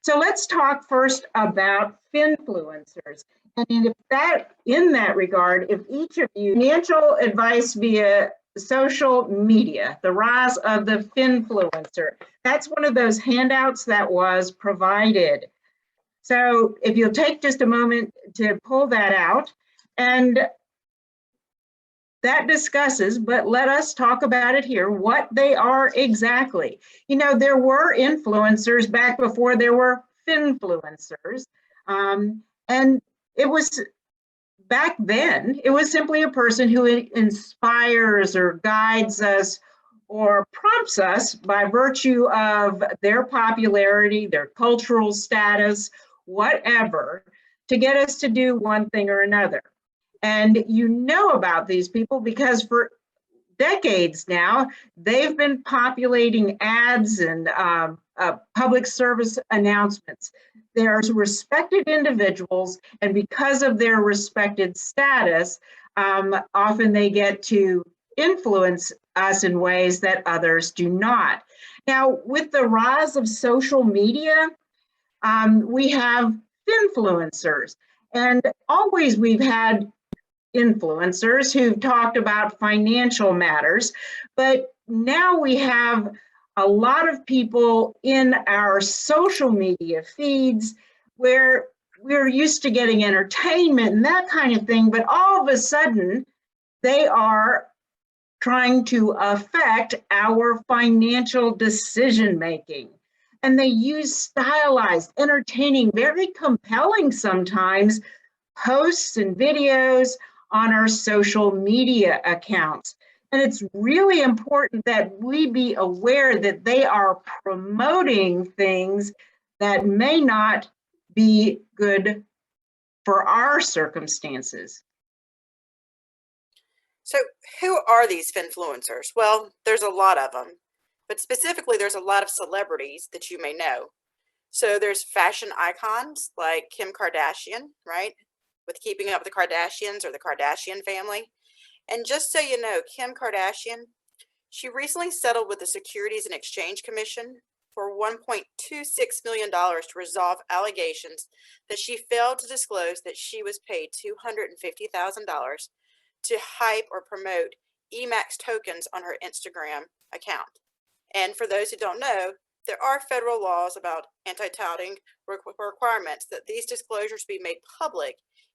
So let's talk first about Finfluencers. And in that regard, if each of you, financial advice via social media, the rise of the Finfluencer, that's one of those handouts that was provided. So if you'll take just a moment to pull that out, and that discusses, but let us talk about it here, what they are exactly. You know, there were influencers back before there were Finfluencers. And it was, back then, it was simply a person who inspires or guides us or prompts us by virtue of their popularity, their cultural status, whatever, to get us to do one thing or another. And you know about these people because for decades now, they've been populating ads and public service announcements. They're respected individuals, and because of their respected status, often they get to influence us in ways that others do not. Now, with the rise of social media, we have influencers, and always we've had influencers who've talked about financial matters, but now we have a lot of people in our social media feeds where we're used to getting entertainment and that kind of thing, but all of a sudden they are trying to affect our financial decision making. And they use stylized, entertaining, very compelling sometimes posts and videos on our social media accounts. And it's really important that we be aware that they are promoting things that may not be good for our circumstances. So who are these Finfluencers? Well, there's a lot of them, but specifically there's a lot of celebrities that you may know. So there's fashion icons like Kim Kardashian, right? With Keeping Up with the Kardashians or the Kardashian family. And just so you know, Kim Kardashian, she recently settled with the Securities and Exchange Commission for $1.26 million to resolve allegations that she failed to disclose that she was paid $250,000 to hype or promote EMAX tokens on her Instagram account. And for those who don't know, there are federal laws about anti-touting requirements that these disclosures be made public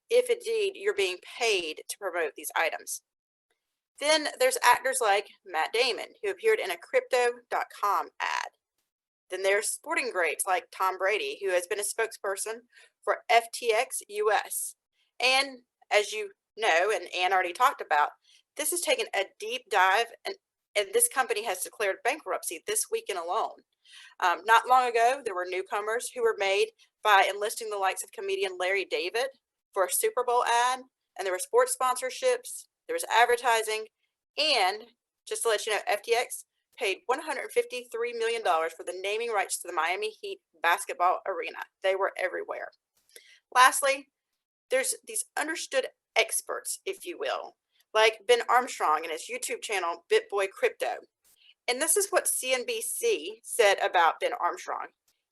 if indeed you're being paid to promote these items. Then there's actors like Matt Damon, who appeared in a Crypto.com ad. Then there's sporting greats like Tom Brady, who has been a spokesperson for FTX US. And as you know, and Ann already talked about, this has taken a deep dive, and this company has declared bankruptcy this weekend alone. Not long ago, there were newcomers who were made by enlisting the likes of comedian Larry David for a Super Bowl ad, and there were sports sponsorships, there was advertising, and just to let you know, FTX paid $153 million for the naming rights to the Miami Heat basketball arena. They were everywhere. Lastly, there's these understood experts, if you will, like Ben Armstrong and his YouTube channel, BitBoy Crypto. And this is what CNBC said about Ben Armstrong.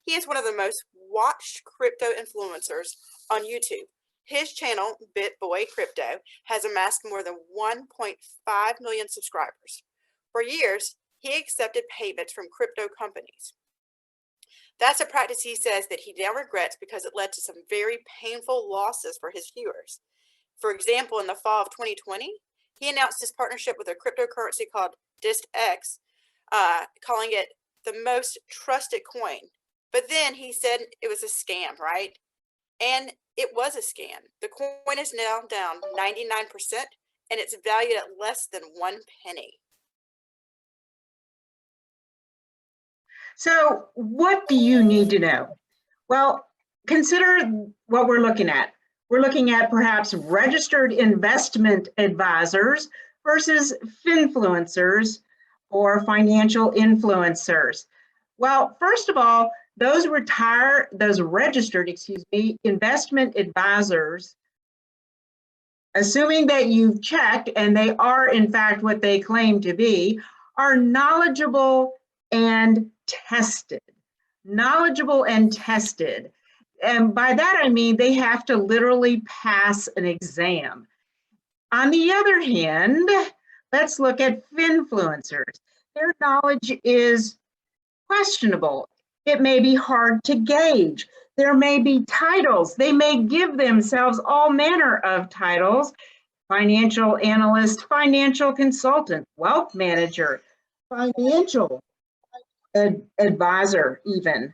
He is one of the most watched crypto influencers on YouTube. His channel, BitBoy Crypto, has amassed more than 1.5 million subscribers. For years, he accepted payments from crypto companies. That's a practice he says that he now regrets because it led to some very painful losses for his viewers. For example, in the fall of 2020, he announced his partnership with a cryptocurrency called DistX, calling it the most trusted coin. But then he said it was a scam, right? And it was a scam. The coin is now down 99%, and it's valued at less than 1 penny. So what do you need to know? Well, consider what we're looking at. We're looking at perhaps registered investment advisors versus finfluencers or financial influencers. Well, first of all, those registered investment advisors, assuming that you've checked and they are in fact what they claim to be, are knowledgeable and tested. knowledgeable and tested. And by that, I mean they have to literally pass an exam. On the other hand, let's look at Finfluencers. Their knowledge is questionable. It may be hard to gauge. There may be titles. They may give themselves all manner of titles: financial analyst, financial consultant, wealth manager, financial advisor, even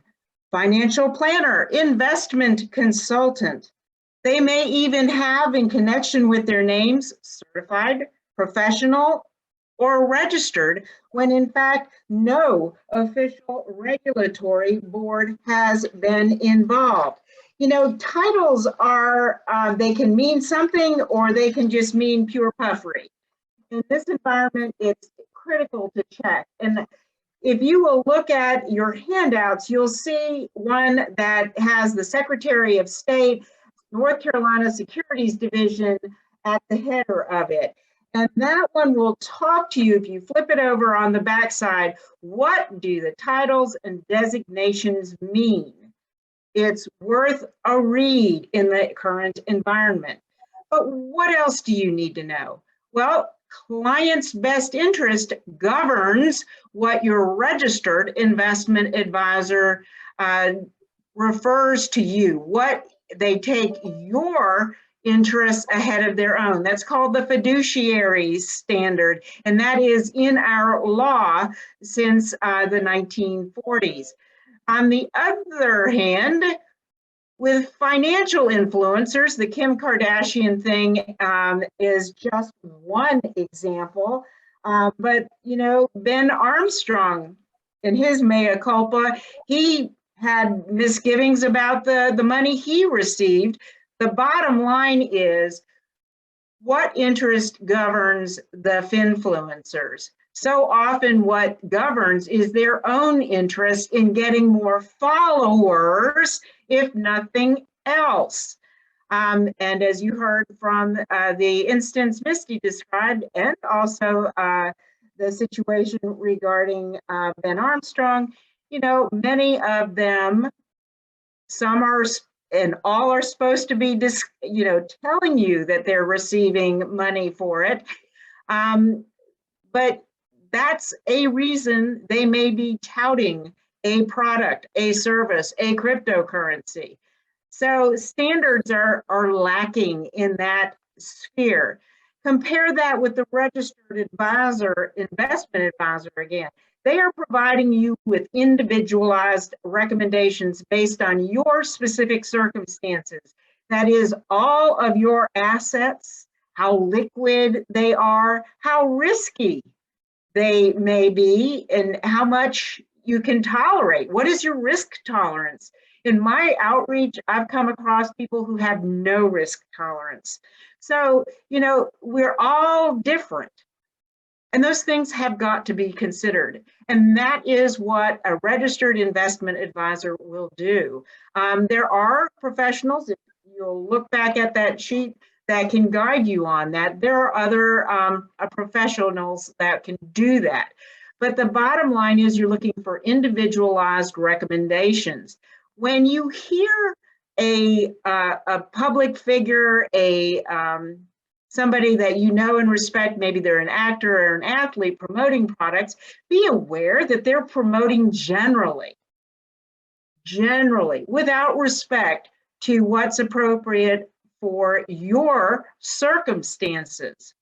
financial planner, investment consultant. They may even have, in connection with their names, certified, professional, or registered, when in fact no official regulatory board has been involved. You know, titles are, they can mean something or they can just mean pure puffery. In this environment, it's critical to check. And if you will look at your handouts, you'll see one that has the Secretary of State, North Carolina Securities Division at the header of it. And that one will talk to you, if you flip it over on the backside, what do the titles and designations mean? It's worth a read in the current environment. But what else do you need to know? Well, client's best interest governs what your registered investment advisor refers to you, what they take your interests ahead of their own. That's called the fiduciary standard, and that is in our law since the 1940s. On the other hand, with financial influencers, the Kim Kardashian thing is just one example. But, you know, Ben Armstrong, in his mea culpa, he had misgivings about the money he received. The bottom line is, what interest governs the Finfluencers? So often what governs is their own interest in getting more followers, if nothing else. And as you heard from the instance Misty described, and also the situation regarding Ben Armstrong, you know, many of them, some are and all are supposed to be, you know, telling you that they're receiving money for it. But that's a reason they may be touting a product, a service, a cryptocurrency. So standards are lacking in that sphere. Compare that with the registered advisor, investment advisor again. They are providing you with individualized recommendations based on your specific circumstances. That is, all of your assets, how liquid they are, how risky they may be, and how much you can tolerate. What is your risk tolerance? In my outreach, I've come across people who have no risk tolerance. So, you know, we're all different. And those things have got to be considered. And that is what a registered investment advisor will do. There are professionals, if you'll look back at that sheet, that can guide you on that. There are other professionals that can do that. But the bottom line is you're looking for individualized recommendations. When you hear a public figure, somebody that you know and respect, maybe they're an actor or an athlete promoting products, be aware that they're promoting generally, without respect to what's appropriate for your circumstances.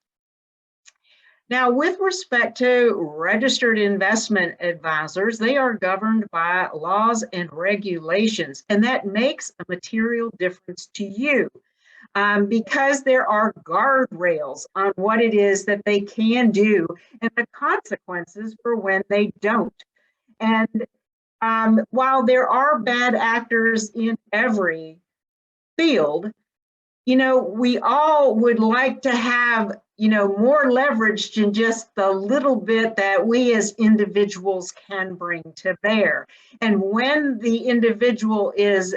Now, with respect to registered investment advisors, they are governed by laws and regulations, and that makes a material difference to you. Because there are guardrails on what it is that they can do and the consequences for when they don't. And while there are bad actors in every field, you know, we all would like to have, you know, more leverage than just the little bit that we as individuals can bring to bear. And when the individual is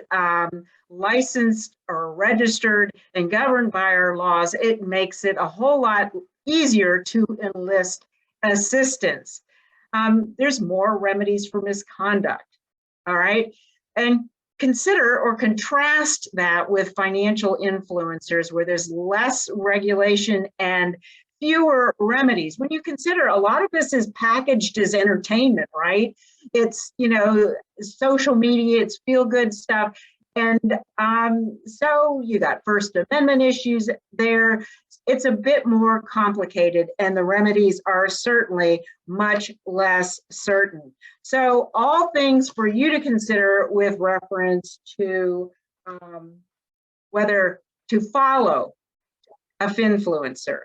licensed or registered and governed by our laws, it makes it a whole lot easier to enlist assistance. There's more remedies for misconduct. all right? And consider or contrast that with financial influencers where there's less regulation and fewer remedies. When you consider a lot of this is packaged as entertainment, right? It's, you know, social media, it's feel good stuff. And so you got First Amendment issues there. It's a bit more complicated and the remedies are certainly much less certain. So all things for you to consider with reference to whether to follow a finfluencer.